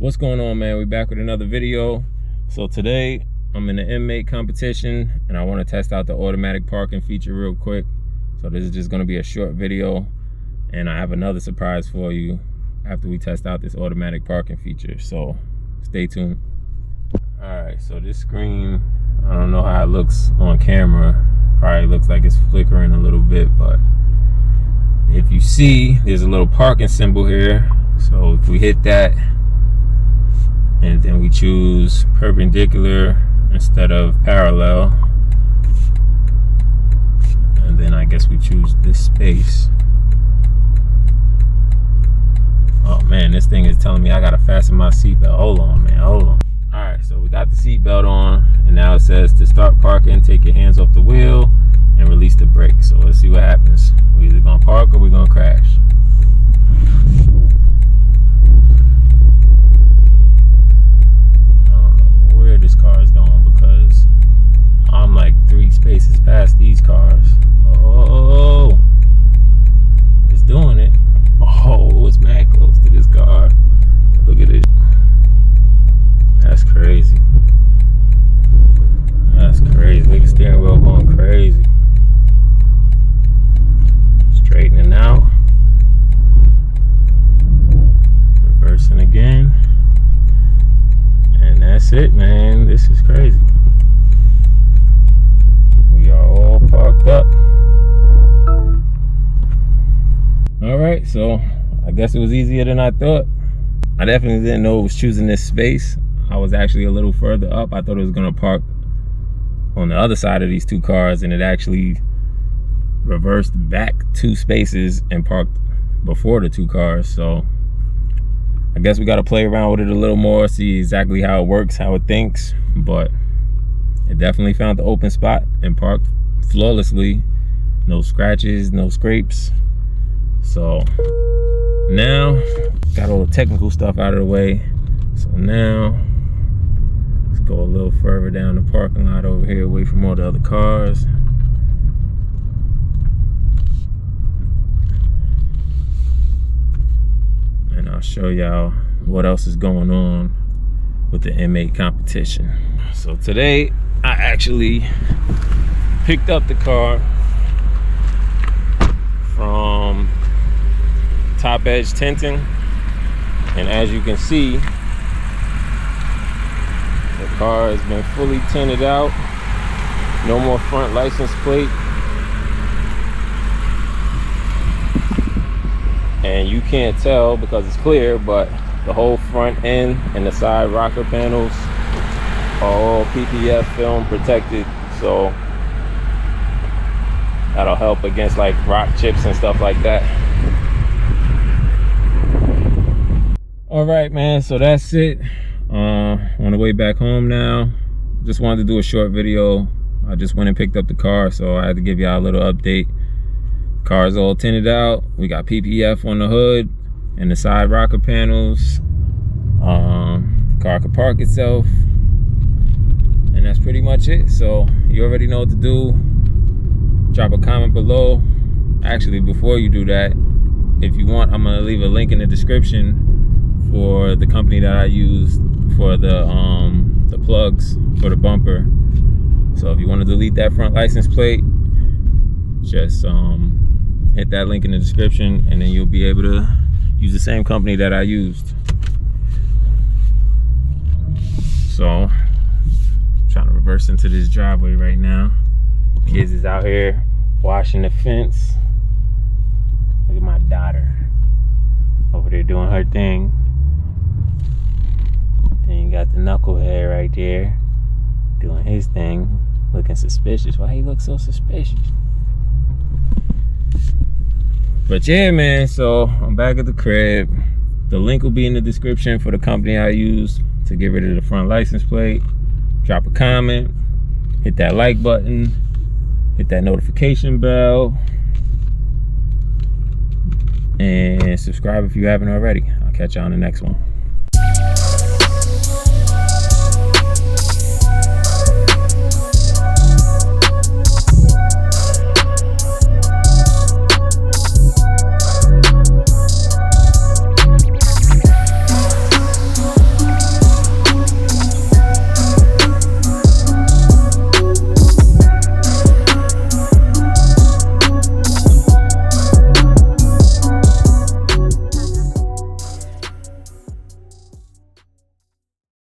What's going on, man? We're back with another video. So today I'm in the inmate competition and I want to test out the automatic parking feature real quick. So this is just going to be a short video, and I have another surprise for you after we test out this automatic parking feature, so stay tuned. All right, so this screen, I don't know how it looks on camera. Probably looks like it's flickering a little bit, but if you see, there's a little parking symbol here. So if we hit that and then we choose perpendicular instead of parallel, and then I guess we choose this space. Oh man, this thing is telling me I gotta fasten my seatbelt. Hold on, man, hold on. All right, so we got the seatbelt on, and now it says to start parking, take your hands off the wheel and release the brake. So let's see what happens. We're either gonna park or we're gonna crash. I don't know where this car is going because I'm like 3 spaces past these cars. Oh, it's doing it. Oh, it's mad close to this car. Look at it. That's crazy. That's crazy. Look at the steering wheel going crazy. Straightening out. Reversing again. And that's it, man. This is crazy. We are all parked up. Alright, so I guess it was easier than I thought. I definitely didn't know it was choosing this space. I was actually a little further up. I thought it was going to park on the other side of these 2 cars, and it actually reversed back 2 spaces and parked before the 2 cars. So I guess we got to play around with it a little more, see exactly how it works, how it thinks. But it definitely found the open spot and parked flawlessly. No scratches, no scrapes. So now got all the technical stuff out of the way. So now let's go a little further down the parking lot over here, away from all the other cars. And I'll show y'all what else is going on with the inmate competition. So today I actually picked up the car from Top Edge Tinting, and as you can see, the car has been fully tinted out. No more front license plate, and you can't tell because it's clear, but the whole front end and the side rocker panels are all PPF film protected, so that'll help against like rock chips and stuff like that. All right, man, so that's it. On the way back home now. Just wanted to do a short video. I just went and picked up the car, so I had to give y'all a little update. Car's all tinted out. We got PPF on the hood and the side rocker panels. The car can park itself, and that's pretty much it. So you already know what to do. Drop a comment below. Actually, before you do that, if you want, I'm gonna leave a link in the description for the company that I used for the plugs for the bumper. So if you want to delete that front license plate, just hit that link in the description, and then you'll be able to use the same company that I used. So I'm trying to reverse into this driveway right now. Kids is out here washing the fence. Look at my daughter over there doing her thing. Then you got the knucklehead right there doing his thing, looking suspicious. Why he look so suspicious? But yeah, man, so I'm back at the crib. The link will be in the description for the company I used to get rid of the front license plate. Drop a comment, hit that like button, hit that notification bell, and subscribe if you haven't already. I'll catch you on the next one.